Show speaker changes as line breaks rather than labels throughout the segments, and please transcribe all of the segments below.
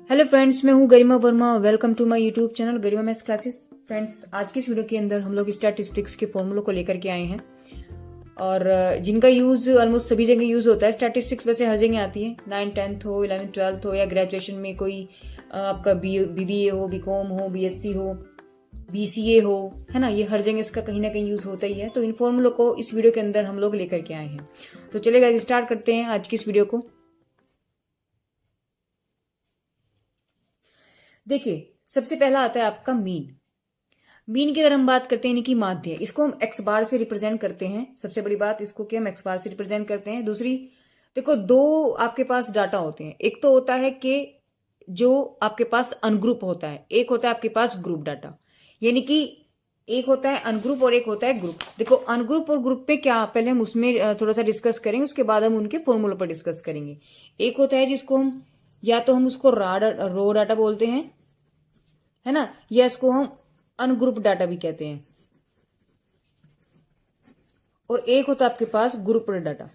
Hello friends, मैं हूं Garima Verma. Welcome to my YouTube channel Garima maths classes. Friends, आज की इस वीडियो के अंदर हम लोग स्टैटिस्टिक्स के फॉर्मूलों को लेकर के आए हैं और जिनका यूज ऑलमोस्ट सभी जगह यूज होता है। स्टैटिस्टिक्स वैसे हर जगह आती है, 9th 10th हो, 11th 12th हो या ग्रेजुएशन में कोई आपका बीबीए हो, बीकॉम हो, बीएससी हो, बीसीए हो, है ना। ये हर जगह इसका कहीं ना कहीं यूज होता ही है। तो इन फॉर्मूलों को इस वीडियो के अंदर हम लोग लेकर के आए हैं। तो चलेगा, स्टार्ट करते हैं आज की इस वीडियो को। देखिए, सबसे पहला आता है आपका मीन। मीन की अगर हम बात करते हैं, यानी कि माध्य, इसको हम एक्स बार से रिप्रेजेंट करते हैं। सबसे बड़ी बात, इसको क्या हम एक्स बार से रिप्रेजेंट करते हैं। दूसरी, देखो, दो आपके पास डाटा होते हैं। एक तो होता है कि जो आपके पास अनग्रुप होता है, एक होता है आपके पास ग्रुप डाटा। यानी कि एक होता है अनग्रुप और एक होता है ग्रुप। देखो, अनग्रुप और ग्रुप पे क्या, पहले हम उसमें थोड़ा सा डिस्कस करेंगे, उसके बाद हम उनके फॉर्मूलों पर डिस्कस करेंगे। एक होता है जिसको हम, या तो हम उसको रो डाटा बोलते हैं, है ना, या इसको हम अनग्रुप डाटा भी कहते हैं। और एक होता है आपके पास ग्रुप डाटा।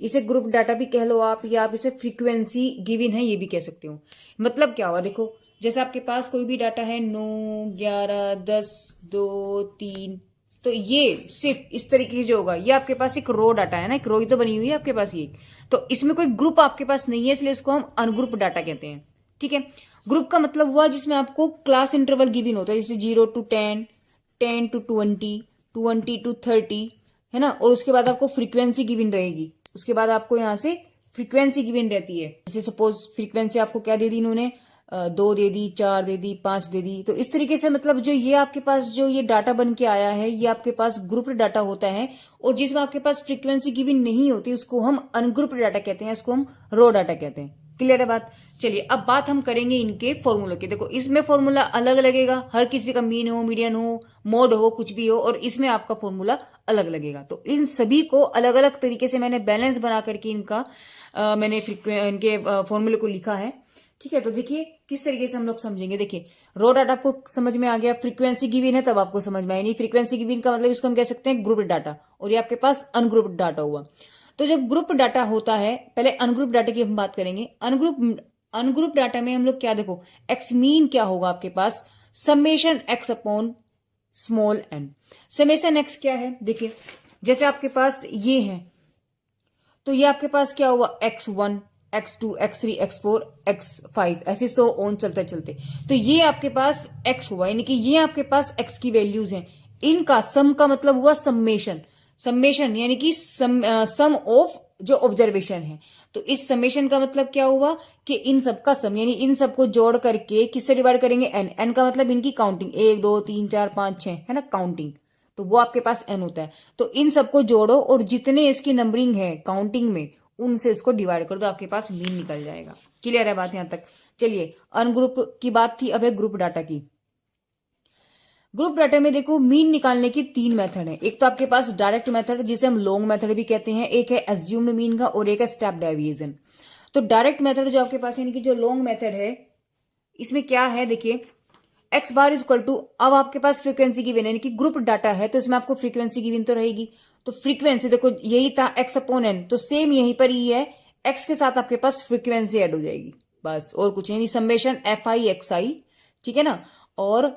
इसे ग्रुप डाटा भी कह लो आप, या आप इसे फ्रीक्वेंसी गिवन है ये भी कह सकते हो। मतलब क्या हुआ, देखो, जैसे आपके पास कोई भी डाटा है 9, 11, 10, 2, 3, तो ये सिर्फ इस तरीके से जो होगा, ये आपके पास एक रो डाटा है ना, एक रो ही तो बनी हुई है आपके पास ये। तो इसमें कोई ग्रुप आपके पास नहीं है, इसलिए इसको हम अनग्रुप डाटा कहते हैं। ठीक है। ग्रुप का मतलब हुआ जिसमें आपको क्लास इंटरवल गिवन होता है, जैसे 0 to 10, 10 to 20, 20 to 30, है ना। और उसके बाद आपको फ्रीक्वेंसी गिवन रहेगी। उसके बाद आपको यहां से फ्रीक्वेंसी गिवन रहती है। जैसे सपोज फ्रीक्वेंसी आपको क्या दे दी इन्होंने, 2 दे दी, 4 दे दी, 5 दे दी। तो इस तरीके से मतलब जो ये आपके पास जो ये डाटा बन के आया है, ये आपके पास ग्रुप डाटा होता है। और जिसमें आपके पास फ्रीक्वेंसी गिवन नहीं होती उसको हम अनग्रुप डाटा कहते हैं, उसको हम रो डाटा कहते हैं। क्लियर है बात। चलिए, अब बात हम करेंगे इनके फॉर्मूलों की। देखो, इसमें फॉर्मूला अलग लगेगा, हर किसी का मीन हो, मीडियन हो, मोड हो, कुछ भी हो, और इसमें आपका फॉर्मूला अलग लगेगा। तो इन सभी को अलग अलग तरीके से मैंने बैलेंस बना करके इनका मैंने इनके फॉर्मूले को लिखा है। ठीक है। तो देखिए किस तरीके से हम लोग समझेंगे। देखिए, रो डाटा आपको समझ में आ गया, फ्रीक्वेंसी गिवन है तब आपको समझ में आया। नहीं, फ्रीक्वेंसी गिवन का मतलब इसको हम कह सकते हैं ग्रुप डाटा, और ये आपके पास अनग्रुप डाटा हुआ। तो जब ग्रुप डाटा होता है, पहले अनग्रुप डाटा की हम बात करेंगे। अनग्रुप डाटा में हम लोग क्या, देखो, एक्स मीन क्या होगा आपके पास, summation X upon small N. Summation X क्या है, देखिए, जैसे आपके पास ये है, तो ये आपके पास क्या हुआ, x1, x2, x3, x4, x5, ऐसे सो ऑन चलते चलते। तो ये आपके पास x हुआ, यानी कि ये आपके पास x की वैल्यूज हैं। इनका सम का मतलब हुआ समेशन। समेशन यानी कि सम ऑफ जो ऑब्जर्वेशन है। तो इस समेशन का मतलब क्या हुआ कि इन सबका सम, यानी इन सबको जोड़ करके किससे डिवाइड करेंगे, एन। एन का मतलब इनकी काउंटिंग, 1 2 3 4 5 6, है ना, काउंटिंग। तो वो आपके पास एन होता है। तो इन सबको जोड़ो और जितने इसकी नंबरिंग है काउंटिंग में, उनसे इसको डिवाइड कर दो, आपके पास मीन निकल जाएगा। क्लियर है बात यहां तक। चलिए, अनग्रुप की बात थी, अब है ग्रुप डाटा की। ग्रुप डाटा में देखो, मीन निकालने की 3 मेथड है। एक तो आपके पास डायरेक्ट मेथड, जिसे हम लॉन्ग मेथड भी कहते हैं, एक है एज्यूम्ड मीन का, और एक है स्टेप डेविएशन। तो डायरेक्ट मेथड जो आपके पास, यानी कि जो लॉन्ग मेथड है, इसमें क्या है, देखिए, X bar is equal to, अब आपके पास फ्रीक्वेंसी गिवन है, यानी कि ग्रुप डाटा है तो इसमें आपको फ्रीक्वेंसी गिवन तो रहेगी। तो फ्रीक्वेंसी देखो यही था एक्स अपॉन एन, तो सेम यहीं पर ही है, एक्स के साथ आपके पास फ्रीक्वेंसी ऐड हो जाएगी, बस और कुछ नहीं। समेशन एफ आई एक्स आई, ठीक है ना, और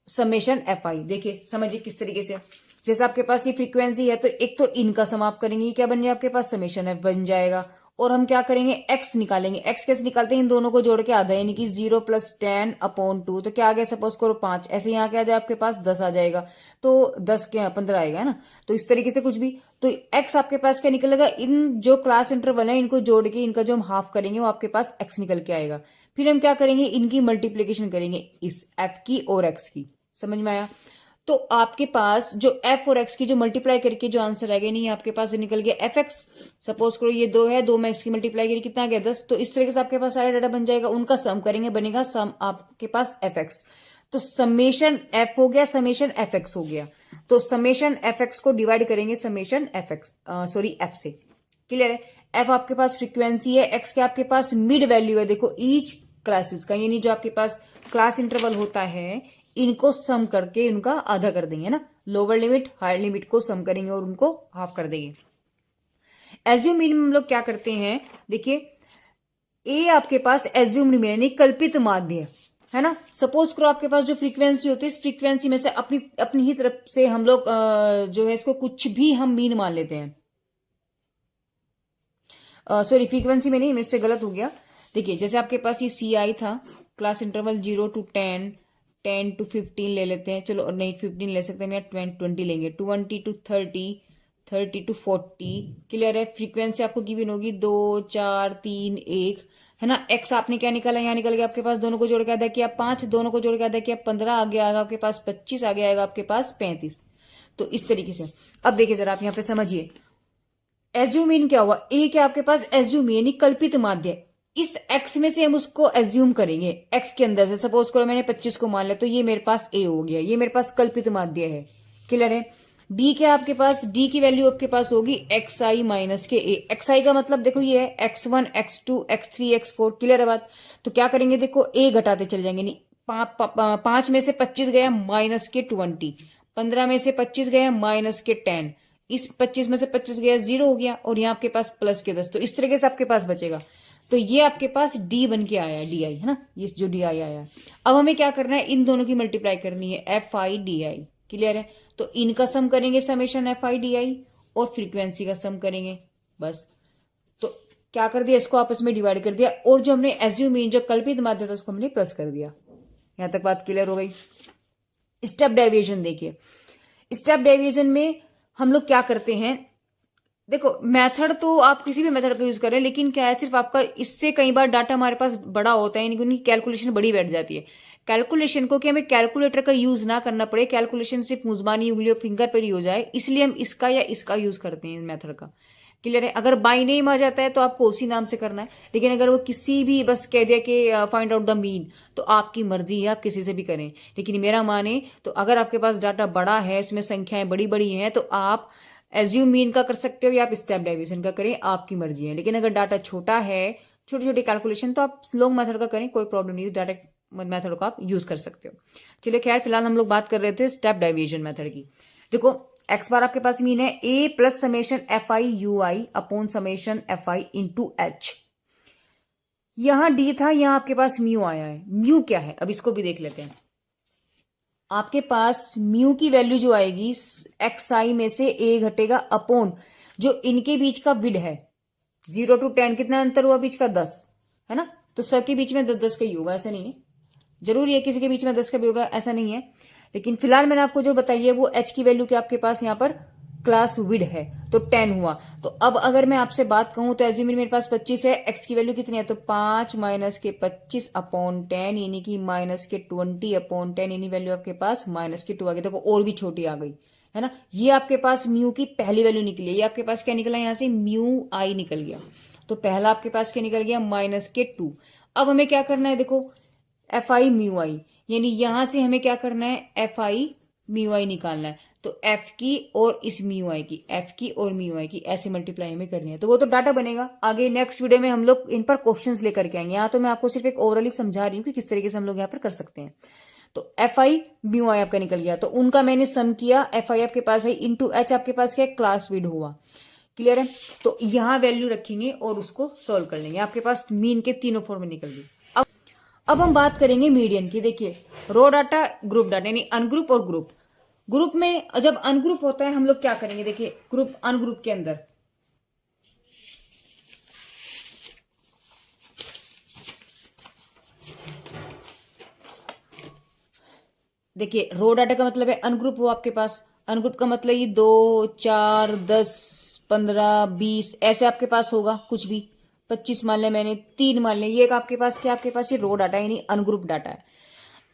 समेशन एफ आई। देखिए समझिए किस तरीके से, जैसे आपके पास ये फ्रीक्वेंसी है तो एक तो इनका सम आप करेंगे, क्या बन जाए आपके पास, समेशन एफ बन जाएगा। और हम क्या करेंगे, एक्स निकालेंगे। एक्स कैसे निकालते हैं, इन दोनों को जोड़ के आधा, यानी कि 0 + 10 अपॉन 2, तो क्या आ गया, सपोज करो 5, ऐसे यहाँ क्या आ जाए आपके पास 10 आ जाएगा, तो 10 के 15 आएगा, है ना। तो इस तरीके से कुछ भी, तो एक्स आपके पास क्या निकलेगा, इन जो क्लास इंटरवल है इनको जोड़ के इनका जो हम हाफ करेंगे वो आपके पास एक्स निकल के आएगा। फिर हम क्या करेंगे, इनकी मल्टीप्लीकेशन करेंगे, इस एफ की और एक्स की। समझ में आया। तो आपके पास जो एफ और एक्स की जो मल्टीप्लाई करके जो आंसर आएगा, नहीं आपके पास निकल गया एफ एक्स। सपोज करो ये 2 है, 2 में एक्स की मल्टीप्लाई करी कितना आ गया, 10। तो इस तरीके से आपके पास सारा डाटा बन जाएगा, उनका सम करेंगे, बनेगा सम आपके पास एफ एक्स। तो समेशन एफ हो गया, समेशन एफ एक्स हो गया। तो समेशन एफ एक्स को डिवाइड करेंगे summation F x, sorry F से। क्लियर है। एफ आपके पास फ्रीक्वेंसी है, एक्स के आपके पास मिड वैल्यू है, देखो ईच क्लासेस का, यानी जो आपके पास क्लास इंटरवल होता है इनको सम करके इनका आधा कर देंगे ना, लोअर लिमिट हायर लिमिट को सम करेंगे और उनको हाफ कर देंगे। एज्यूम मीन में हम लोग क्या करते हैं, देखिए, ए आपके पास एज्यूम्ड मीन यानी कल्पित माध्य है ना। सपोज करो आपके पास जो फ्रीक्वेंसी होती है, इस फ्रीक्वेंसी में से अपनी अपनी ही तरफ से हम लोग जो है इसको कुछ भी हम मीन मान लेते हैं। सॉरी, फ्रीक्वेंसी में नहीं, मेरे से गलत हो गया। देखिए जैसे आपके पास ये सी आई था, क्लास इंटरवल 0 to 10, 10 to 15 ले लेते हैं, चलो, और नहीं 15 ले सकते हैं या 20 लेंगे, 20 to 30, 30 to 40। क्लियर है। फ्रीक्वेंसी आपको गिवन होगी 2 4 3 1 है ना। एक्स आपने क्या निकाला, यहाँ निकल गया आपके पास, दोनों को जोड़ के अदा किया 5, दोनों को जोड़ के अदा किया 15, आगे आएगा आपके पास 25, आगे आएगा आपके पास 35। तो इस तरीके से अब देखिए जरा आप यहाँ पे समझिए, एज्यूमीन क्या हुआ, ए क्या आपके पास एज्यूम यानी कल्पित माध्य। इस एक्स में से हम उसको एज्यूम करेंगे, एक्स के अंदर से सपोज करो मैंने 25 को मान लिया, तो ये मेरे पास ए हो गया, ये मेरे पास कल्पित माध्य है। क्लियर है। डी क्या आपके पास, डी की वैल्यू आपके पास होगी एक्स आई माइनस के ए। एक्स आई का मतलब देखो ये है x1 x2 x3 x4। Clear है बात। तो क्या करेंगे, देखो ए घटाते चले जाएंगे, नहीं 5 में से 25 गया माइनस के 20, 15 में से 25 गया माइनस के 10, इस 25 में से 25 गया 0 हो गया, और यहाँ आपके पास प्लस के 10। तो इस तरीके से आपके पास बचेगा। तो ये आपके पास डी बन के आया है, डी आई है ना, ये जो डी आई आया है। अब हमें क्या करना है, इन दोनों की मल्टीप्लाई करनी है, F I D I. Clear है। तो इनका सम करेंगे summation F I D I, और फ्रीक्वेंसी का सम करेंगे, बस। तो क्या कर दिया, इसको आपस में डिवाइड कर दिया, और जो हमने एज्यूमीन जो कल्पित माध्य था उसको हमने प्लस कर दिया। यहां तक बात क्लियर हो गई। स्टेप डेविएशन देखिए, स्टेप डेविएशन में हम लोग क्या करते हैं, देखो मेथड तो आप किसी भी मेथड का यूज करें, लेकिन क्या है, सिर्फ आपका इससे कई बार डाटा हमारे पास बड़ा होता है, यानी कि उनकी कैलकुलेशन बड़ी बैठ जाती है। कैलकुलेशन को कि हमें कैलकुलेटर का यूज ना करना पड़े, कैलकुलेशन सिर्फ मुजबानी उंगलियों फिंगर पर ही हो जाए, इसलिए हम इसका या इसका यूज करते हैं मेथड का। क्लियर है। अगर बाई नेम आ जाता है तो आपको उसी नाम से करना है, लेकिन अगर वो किसी भी बस कह दिया कि फाइंड आउट द मीन, तो आपकी मर्जी है, आप किसी से भी करें। लेकिन मेरा माने तो अगर आपके पास डाटा बड़ा है, उसमें संख्याएं बड़ी बड़ी हैं, तो आप एज्यूम मीन का कर सकते हो या आप स्टेप डेविएशन का करें, आपकी मर्जी है। लेकिन अगर डाटा छोटा है, छोटी छोटी कैलकुलेशन, तो आप स्लोंग मेथड का करें, कोई प्रॉब्लम नहीं, डायरेक्ट मेथड को आप यूज कर सकते हो। चलिए खैर, फिलहाल हम लोग बात कर रहे थे स्टेप डेविएशन मेथड की। देखो एक्स बार आपके पास मीन है A plus summation F I U I upon summation F I into H. यहां डी था, यहां आपके पास म्यू आया है। म्यू क्या है, अब इसको भी देख लेते हैं। आपके पास म्यू की वैल्यू जो आएगी, एक्स आई में से ए घटेगा अपॉन जो इनके बीच का विड है, 0 to 10 कितना अंतर हुआ बीच का, 10 है ना। तो सबके बीच में 10 10 का ही होगा, ऐसा नहीं है जरूरी है किसी के बीच में 10 का भी होगा, ऐसा नहीं है। लेकिन फिलहाल मैंने आपको जो बताई है वो एच की वैल्यू के आपके पास यहाँ पर क्लास विड है, तो 10 हुआ। तो अब अगर मैं आपसे बात कहूं तो एज्यूम मेरे पास 25 है, एक्स की वैल्यू कितनी है, तो 5 माइनस के 25 अपॉन 10 यानी कि माइनस के 20 अपॉन 10, यानी वैल्यू आपके पास माइनस के 2 आ गई। देखो और भी छोटी आ गई है ना। ये आपके पास म्यू की पहली वैल्यू निकली है, ये आपके पास क्या निकला, यहां से म्यू आई निकल गया। तो पहला आपके पास क्या निकल गया, माइनस के 2। अब हमें क्या करना है, देखो एफ आई म्यू आई, यानी यहां से हमें क्या करना है, एफ आई म्यू आई निकालना है। तो एफ की और इस म्यू आई की, एफ की और म्यू आई की ऐसे मल्टीप्लाई हमें करनी है, तो वो तो डाटा बनेगा। आगे नेक्स्ट वीडियो में हम लोग इन पर क्वेश्चंस लेकर के आएंगे। यहाँ तो मैं आपको सिर्फ एक ओवरऑली समझा रही हूँ कि किस तरीके से हम लोग यहाँ पर कर सकते हैं। तो एफ आई म्यू आई आपका निकल गया, तो उनका मैंने सम किया, एफ आई आपके पास है इंटू एच आपके पास क्या, क्लास विड हुआ। क्लियर है। तो यहां वैल्यू रखेंगे और उसको सोल्व कर लेंगे, आपके पास मीन के तीनों फॉर्म में निकल गई। अब हम बात करेंगे मीडियन की। देखिए रो डाटा, ग्रुप डाटा, यानी अनग्रुप और ग्रुप। ग्रुप में जब अनग्रुप होता है हम लोग क्या करेंगे, देखिए ग्रुप अनग्रुप के अंदर देखिए रो डाटा का मतलब है अनग्रुप हो आपके पास। अनग्रुप का मतलब ये 2 4 10 15 20 ऐसे आपके पास होगा, कुछ भी 25 मान लिया मैंने, 3 मान लिया, ये एक आपके पास क्या, आपके पास ये रो डाटा यानी अनग्रुप डाटा है।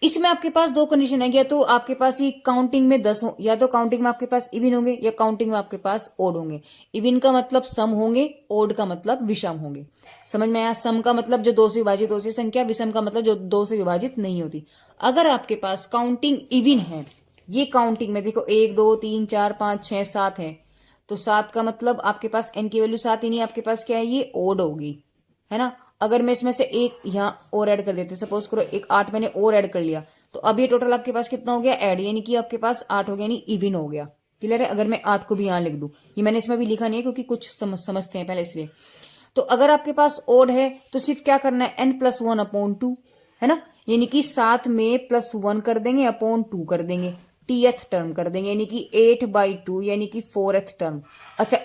इसमें आपके पास दो कंडीशन है, या तो आपके पास ये काउंटिंग में 10 हो, या तो काउंटिंग में आपके पास इवन होंगे, या काउंटिंग में आपके पास ओड होंगे। इवन का मतलब सम होंगे, ओड का मतलब विषम होंगे। समझ में आया। सम का मतलब जो 2 से विभाजित होती है संख्या, विषम का मतलब जो 2 से विभाजित नहीं होती। अगर आपके पास काउंटिंग इवन है, ये काउंटिंग में देखो 1 2 3 4 5 6 7 है, तो 7 का मतलब आपके पास एन की वैल्यू 7 ही नहीं, आपके पास क्या है, ये ओड होगी, है ना। अगर मैं इसमें से एक यहाँ और ऐड कर देते, सपोज करो एक 8 मैंने और ऐड कर लिया, तो अब ये टोटल आपके पास कितना हो गया, ऐड, यानी कि आपके पास 8 हो गया, यानी इवन हो गया। क्लियर है। अगर मैं 8 को भी यहाँ लिख दूं, ये मैंने इसमें भी लिखा नहीं है क्योंकि कुछ समझते हैं पहले इसलिए। तो अगर आपके पास ओड है तो सिर्फ क्या करना है, n+1/2, है ना, यानी कि साथ में +1 कर देंगे अपॉन 2 कर देंगे, tth टर्म कर देंगे, यानी कि 8/2 यानी कि 4th टर्म। अच्छा,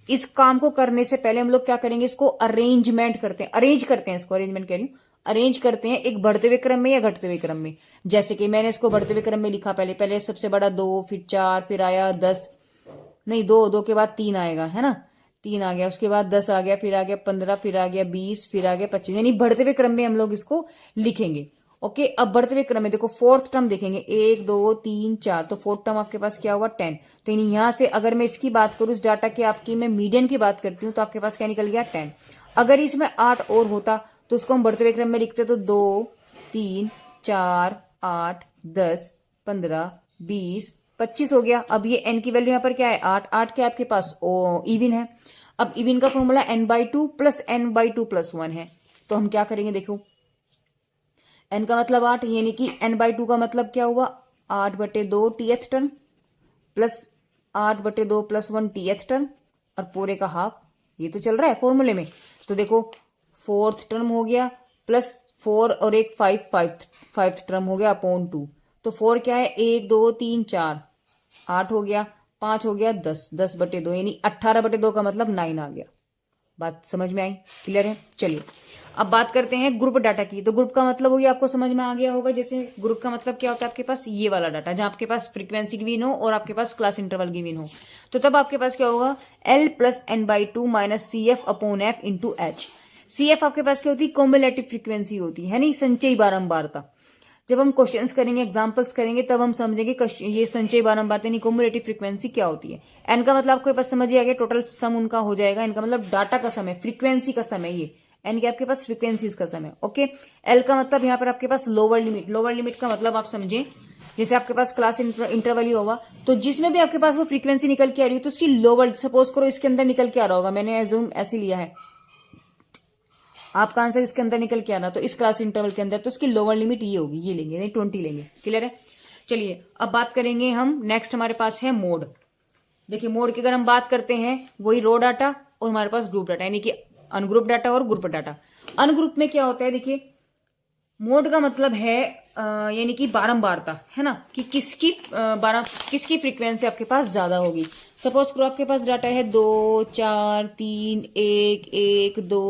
इस काम को करने से पहले हम लोग क्या करेंगे, इसको अरेंजमेंट करते हैं, इसको अरेंजमेंट कह रही हूँ, अरेंज करते हैं एक बढ़ते हुए क्रम में या घटते हुए क्रम में। जैसे कि मैंने इसको बढ़ते हुए क्रम में लिखा, पहले सबसे बड़ा 2, फिर 4, फिर आया 10, नहीं 2 के बाद 3 आएगा, है ना, 3 आ गया, उसके बाद 10 आ गया, फिर आ गया 15, फिर आ गया 20, फिर आ गया 25, यानी बढ़ते हुए क्रम में हम लोग इसको लिखेंगे। ओके, अब बढ़ते हुए क्रम में देखो फोर्थ टर्म देखेंगे, 1 2 3 4, तो फोर्थ टर्म आपके पास क्या हुआ 10। तो यानी यहां से अगर मैं इसकी बात करूं, इस डाटा की आपकी मैं मीडियन की बात करती हूँ, तो आपके पास क्या निकल गया 10। अगर इसमें 8 और होता तो उसको हम बढ़ते हुए क्रम में लिखते, तो 2 3 4 8 10 15 20 25 हो गया। अब ये n की वैल्यू यहाँ पर क्या है 8, 8 के आपके पास इवन है। अब इवन का फॉर्मूला n/2 + n/2 + 1 है, तो हम क्या करेंगे, देखो n का मतलब 8, यानी कि n/2 का मतलब क्या हुआ 8/2 tth term plus 8/2 + 1 tth term और पूरे का हाफ, ये तो चल रहा है फॉर्मूले में। तो देखो फोर्थ टर्म हो गया प्लस 4 और एक 5th टर्म हो गया अपॉन 2। तो 4 क्या है 1 2 3 4, 8 हो गया, 5 हो गया 10, 10/2 यानी 18/2 का मतलब 9 आ गया। बात समझ में आई, क्लियर है। चलिए अब बात करते हैं ग्रुप डाटा की। तो ग्रुप का मतलब हो गया, आपको समझ में आ गया होगा, जैसे ग्रुप का मतलब क्या होता है, आपके पास ये वाला डाटा जहां आपके पास फ्रीक्वेंसी गिवन हो और आपके पास क्लास इंटरवल गिवन हो, तो तब आपके पास क्या होगा L + n/2 - CF/F × H। CF आपके पास क्या होती है, कॉम्युलेटिव फ्रीक्वेंसी होती है नहीं, संचयी बारंबारता। जब हम क्वेश्चंस करेंगे, एग्जांपल्स करेंगे, तब हम समझेंगे ये संचयी बारंबारता यानी कम्युलेटिव फ्रीक्वेंसी क्या होती है। एन का मतलब आपके पास समझ ही आ गया, टोटल सम उनका हो जाएगा। इनका मतलब डाटा का समय, फ्रीक्वेंसी का समय, ये एन के आपके पास फ्रीक्वेंसीज का समय। ओके, एल का मतलब यहाँ पर आपके पास लोअर लिमिट। लोअर लिमिट का मतलब आप समझे, जैसे आपके पास क्लास इंटरवल ही होगा, तो जिसमें भी आपके पास वो फ्रीक्वेंसी निकल के आ रही है, तो उसकी लोअर, सपोज करो इसके अंदर निकल के आ रहा होगा, मैंने एज्यूम ऐसे लिया है, आपका आंसर इसके अंदर निकल के आना, तो इस क्लास इंटरवल के अंदर, तो उसकी लोअर लिमिट ये होगी, ये लेंगे, नहीं 20 लेंगे। क्लियर है। चलिए अब बात करेंगे हम, नेक्स्ट हमारे पास है मोड। देखिए मोड की अगर हम बात करते हैं, वही रो डाटा और हमारे पास ग्रुप डाटा, यानी कि अनग्रुप डाटा और ग्रुप डाटा। अनग्रुप में क्या होता है, देखिए मोड का मतलब है यानी कि बारंबारता, है ना, कि किसकी फ्रीक्वेंसी आपके पास ज्यादा होगी। सपोज करो आपके पास डाटा है 2 4 3 1 1 2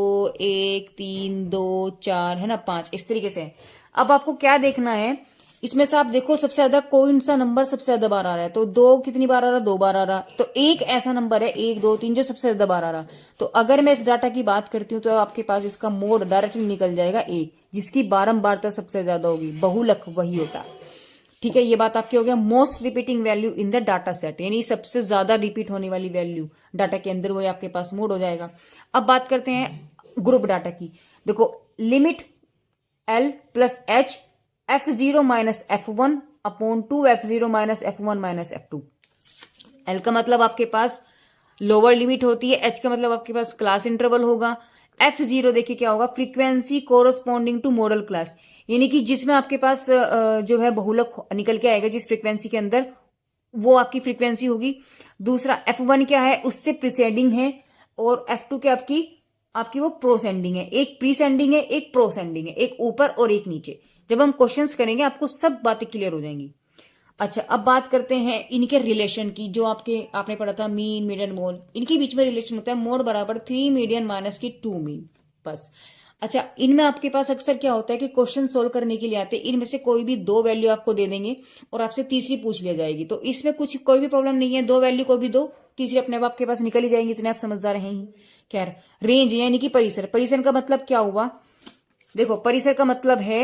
1 3 2 4, है ना, 5, इस तरीके से। अब आपको क्या देखना है, इसमें से आप देखो सबसे ज्यादा कौन सा नंबर सबसे ज्यादा बार आ रहा है। तो 2 कितनी बार आ रहा है, 2 बार आ रहा। तो एक ऐसा नंबर है 1 2 3 जो सबसे ज्यादा बार आ रहा। तो अगर मैं इस डाटा की बात करती हूँ, तो आपके पास इसका मोड डायरेक्टली निकल जाएगा 1, जिसकी बारंबारता सबसे ज्यादा होगी, बहुलक वही होता है। ठीक है, ये बात आपकी हो गया। Most repeating value in the data set, यानी सबसे ज्यादा रिपीट होने वाली वैल्यू डाटा के अंदर, वो आपके पास मोड हो जाएगा। अब बात करते हैं ग्रुप डाटा की। देखो limit L + H F0 - F1 upon 2 F0 - F1 - F2। L का मतलब आपके पास लोअर लिमिट होती है, H का मतलब आपके पास क्लास इंटरवल होगा, F0 देखिए क्या होगा, frequency corresponding to modal class, यानी कि जिसमें आपके पास जो है बहुलक निकल के आएगा जिस फ्रीक्वेंसी के अंदर, वो आपकी फ्रीक्वेंसी होगी। दूसरा F1 क्या है, उससे प्रीसेंडिंग है, और F2 क्या आपकी वो प्रोसेंडिंग है। एक प्रीसेंडिंग है, एक प्रोसेंडिंग है, एक ऊपर और एक नीचे। जब हम क्वेश्चंस करेंगे आपको सब बातें क्लियर हो जाएंगी। अच्छा अब बात करते हैं इनके रिलेशन की, जो आपने पढ़ा था मीन मीडियन मोड, इनके बीच में रिलेशन होता है मोड बराबर 3 मीडियन माइनस की 2 मीन, बस। अच्छा इनमें आपके पास अक्सर क्या होता है कि क्वेश्चन सोल्व करने के लिए आते हैं, इनमें से कोई भी 2 वैल्यू आपको दे देंगे और आपसे तीसरी पूछ लिया जाएगी। तो इसमें कोई भी प्रॉब्लम नहीं है, 2 वैल्यू को भी दो, तीसरी अपने आप आपके पास निकल ही जाएंगी, इतने आप समझदार हैं ही। खैर रेंज यानी कि परिसर, परिसर का मतलब क्या हुआ, देखो परिसर का मतलब है,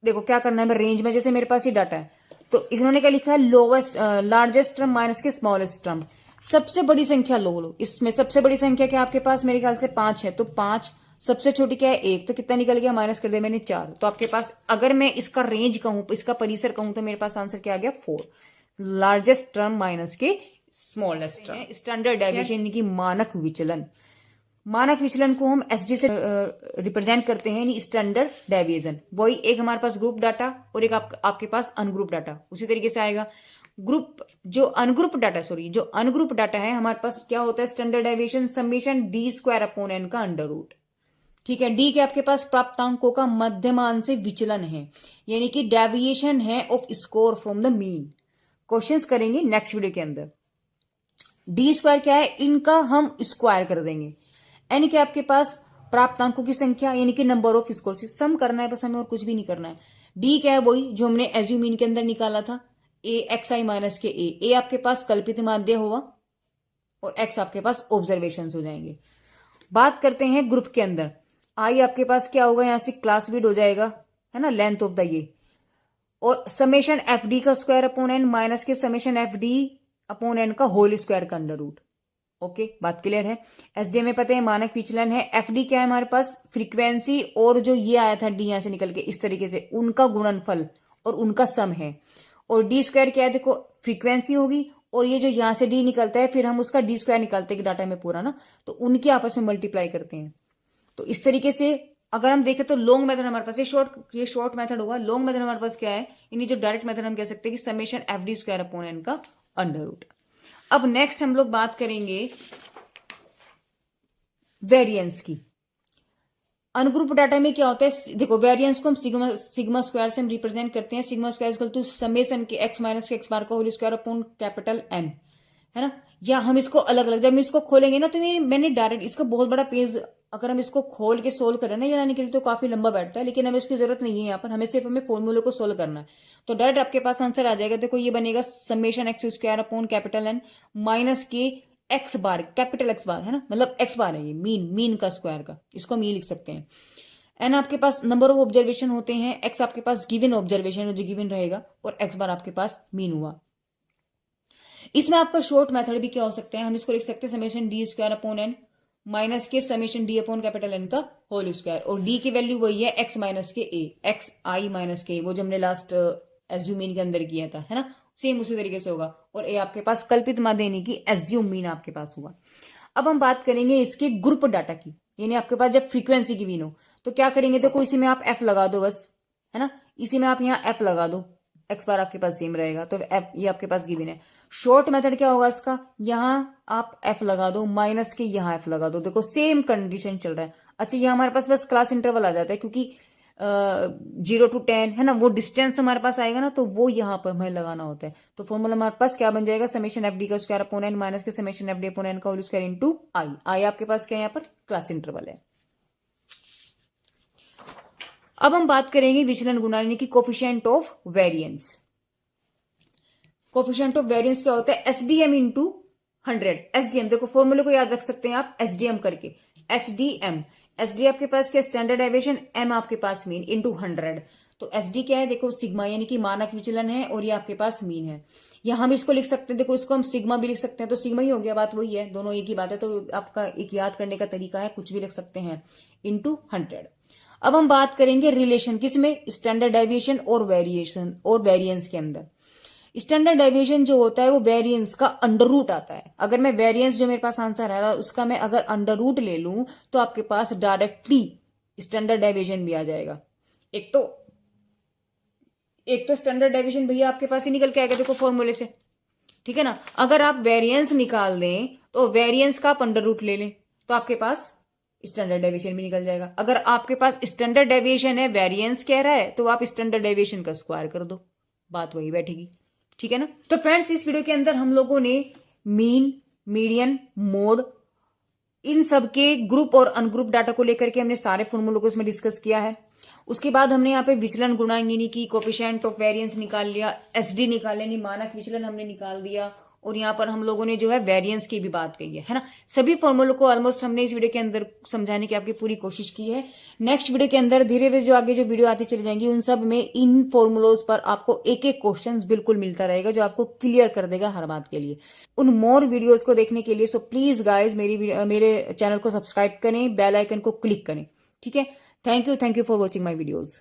देखो क्या करना है, मैं रेंज में, जैसे मेरे पास ये डाटा है, तो इन्होंने क्या लिखा है, लोवेस्ट लार्जेस्ट टर्म माइनस के स्मॉलेस्ट टर्म, सबसे बड़ी संख्या लो। इसमें सबसे बड़ी संख्या क्या आपके पास, मेरे ख्याल से 5 है, तो 5, सबसे छोटी क्या है 1, तो कितना निकल गया, माइनस कर दिया मैंने 4। तो आपके पास अगर मैं इसका रेंज कहूं, इसका परिसर कहूं, तो मेरे पास आंसर क्या आ गया 4, लार्जेस्ट टर्म माइनस के स्मॉलेस्ट टर्म। स्टैंडर्ड डेविएशन यानी कि मानक विचलन, मानक विचलन को हम एसडी से रिप्रेजेंट करते हैं, यानी स्टैंडर्ड डेविएशन। वही एक हमारे पास ग्रुप डाटा और एक आपके पास अनग्रुप डाटा, उसी तरीके से आएगा। ग्रुप जो अनग्रुप डाटा है हमारे पास क्या होता है, standard deviation summation D square upon N का अंडर रूट। ठीक है, डी के आपके पास प्राप्तांकों का मध्यमान से विचलन है, यानी कि डेविएशन है off score from the mean. Questions करेंगे नेक्स्ट वीडियो के अंदर। डी स्क्वायर क्या है, इनका हम स्क्वायर कर देंगे। एन के आपके पास प्राप्तांकों की संख्या यानी कि नंबर ऑफ स्कोर से सम करना है, बस हमें और कुछ भी नहीं करना है। डी क्या है, वही जो हमने एसयू मीन के अंदर निकाला था, ए एक्स आई माइनस के ए आपके पास कल्पित माध्य होगा और एक्स आपके पास ऑब्जर्वेशन हो जाएंगे। बात करते हैं ग्रुप के अंदर, आई आपके पास क्या होगा, यहां से क्लास विड हो जाएगा, है ना, लेंथ ऑफ द ये, और समेशन एफ डी का स्क्वायर अपॉन एन माइनस के summation F D upon N का होल स्क्वायर का अंडर रूट। ओके, बात क्लियर है। एसडी में पता है मानक विचलन है, एफ डी क्या है हमारे पास, फ्रीक्वेंसी और जो ये आया था डी यहां से निकल के इस तरीके से उनका गुणनफल और उनका सम है। और डी स्क्वायर क्या है, देखो फ्रीक्वेंसी होगी और ये जो यहां से डी निकलता है फिर हम उसका डी स्क्वायर निकालते हैं डाटा में पूरा ना, तो उनके आपस में मल्टीप्लाई करते हैं। तो इस तरीके से अगर हम देखें तो लॉन्ग मेथड हमारे पास ये शॉर्ट मेथड होगा। लॉन्ग मेथड हमारे पास क्या है, इन्हीं जो डायरेक्ट मेथड हम कह सकते हैं कि summation F D square upon N का अंडर रूट। अब नेक्स्ट हम लोग बात करेंगे वेरिएंस की। अनग्रुप डाटा में क्या होता है, देखो वेरिएंस को हम सिग्मा स्क्वायर से हम रिप्रेजेंट करते हैं। Sigma square equal to summation के एक्स माइनस के एक्स बार का whole square upon capital N, है ना। या हम इसको अलग अलग जब हम इसको खोलेंगे ना तो मैंने डायरेक्ट इसका बहुत बड़ा पेज अगर हम इसको खोल के सोल्व करें ना यानी के लिए तो काफी लंबा बैठता है, लेकिन हमें इसकी जरूरत नहीं है। यहाँ पर हमें सिर्फ फॉर्मूले को सोल्व करना है, तो डायरेक्ट आपके पास आंसर आ जाएगा। देखो ये बनेगा summation X square upon capital N minus के X bar, capital X bar, है ना, मतलब एक्स बार है ये मीन का स्क्वायर का, इसको हम ये लिख सकते हैं। एन आपके पास नंबर ऑफ ऑब्जर्वेशन होते हैं, एक्स आपके पास गिवन ऑब्जर्वेशन जो गिवन रहेगा और एक्स बार आपके पास मीन हुआ। इसमें आपका शॉर्ट मेथड भी क्या हो सकते हैं, हम इसको लिख सकते हैं summation D square upon N minus के summation D upon capital N का होल स्क्वायर, और डी की वैल्यू वही है एक्स माइनस के ए, एक्स आई माइनस के, वो जो हमने लास्ट एसयू मीन के अंदर किया था, है ना, सेम उसी तरीके से होगा। और ए आपके पास कल्पित माध्य यानी कि एसयू मीन आपके पास हुआ। अब हम बात करेंगे इसके ग्रुप डाटा की, यानी आपके पास जब फ्रीक्वेंसी की मीन हो तो क्या करेंगे, देखो इसी में आप एफ लगा दो बस, है ना, इसी में आप यहाँ एफ लगा दो, एक्स बार आपके पास सेम रहेगा तो एफ ये आपके पास गिवन है। शॉर्ट मेथड क्या होगा इसका, यहां आप एफ लगा दो माइनस के यहां एफ लगा दो, देखो सेम कंडीशन चल रहा है। अच्छा यहाँ हमारे पास बस क्लास इंटरवल आ जाता है क्योंकि 0 to 10 है ना, वो डिस्टेंस हमारे पास आएगा ना तो वो यहाँ पर हमें लगाना होता है। तो फॉर्मूला हमारे पास क्या बन जाएगा, समेशन एफ डी का स्क्वायर अपॉन एन माइनस के summation F D upon N का whole square into I. I आपके पास क्या है, यहाँ पर क्लास इंटरवल है। अब हम बात करेंगे विचलन गुणांक यानी कि coefficient of variance. Coefficient of variance क्या होता है, एसडीएम इंटू 100। एसडीएम देखो फॉर्मूले को याद रख सकते हैं आप एसडीएम करके, एसडीएम। एसडी आपके पास क्या, स्टैंडर्ड डेविएशन, एम आपके पास मीन इंटू 100। तो एसडी क्या है, देखो सिग्मा यानी कि मानक विचलन है और ये आपके पास मीन है। या हम इसको लिख सकते हैं, देखो इसको हम सिग्मा भी लिख सकते हैं तो सिग्मा ही हो गया, बात वही है, दोनों एक ही बात है। तो आपका एक याद करने का तरीका है, कुछ भी लिख सकते हैं, इंटू 100। अब हम बात करेंगे रिलेशन किसमें, स्टैंडर्ड डेविएशन और वेरिएशन और वेरिएंस के अंदर। स्टैंडर्ड डेविएशन जो होता है वो वेरिएंस का अंडर रूट आता है। अगर मैं वेरिएंस जो मेरे पास आंसर आ रहा है उसका मैं अगर अंडर रूट ले लूं तो आपके पास डायरेक्टली स्टैंडर्ड डेविएशन भी आ जाएगा। एक तो स्टैंडर्ड डेविएशन भैया आपके पास ही निकल के आएगा, देखो फॉर्मूले से, ठीक है ना। अगर आप वेरिएंस निकाल दें तो वेरिएंस का आप अंडर रूट ले लें तो आपके पास स्टैंडर्ड डेविएशन भी निकल जाएगा। अगर आपके पास स्टैंडर्ड डेविएशन है, वेरिएंस कह रहा है, तो आप स्टैंडर्ड डेविएशन का स्क्वायर कर दो, बात वही बैठेगी, ठीक है ना। तो फ्रेंड्स इस वीडियो के अंदर हम लोगों ने मीन, मीडियन, मोड, इन सब के ग्रुप और अनग्रुप डाटा को लेकर के हमने सारे फॉर्मूलों को इसमें डिस्कस किया है। उसके बाद हमने यहाँ पे विचलन गुणांक यानी कि कोफिशिएंट ऑफ वेरिएंस निकाल लिया, एसडी निकाल यानी मानक विचलन हमने निकाल दिया, और यहाँ पर हम लोगों ने जो है वेरिएंस की भी बात कही है ना। सभी फॉर्मूलों को ऑलमोस्ट हमने इस वीडियो के अंदर समझाने की आपकी पूरी कोशिश की है। नेक्स्ट वीडियो के अंदर धीरे धीरे जो आगे जो वीडियो आती चली जाएंगी उन सब में इन फॉर्मूलोज पर आपको एक एक क्वेश्चन बिल्कुल मिलता रहेगा जो आपको क्लियर कर देगा हर बात के लिए। उन मोर वीडियोज को देखने के लिए सो प्लीज गाइज मेरे चैनल को सब्सक्राइब करें, बेल आइकन को क्लिक करें, ठीक है। Thank you for watching my videos.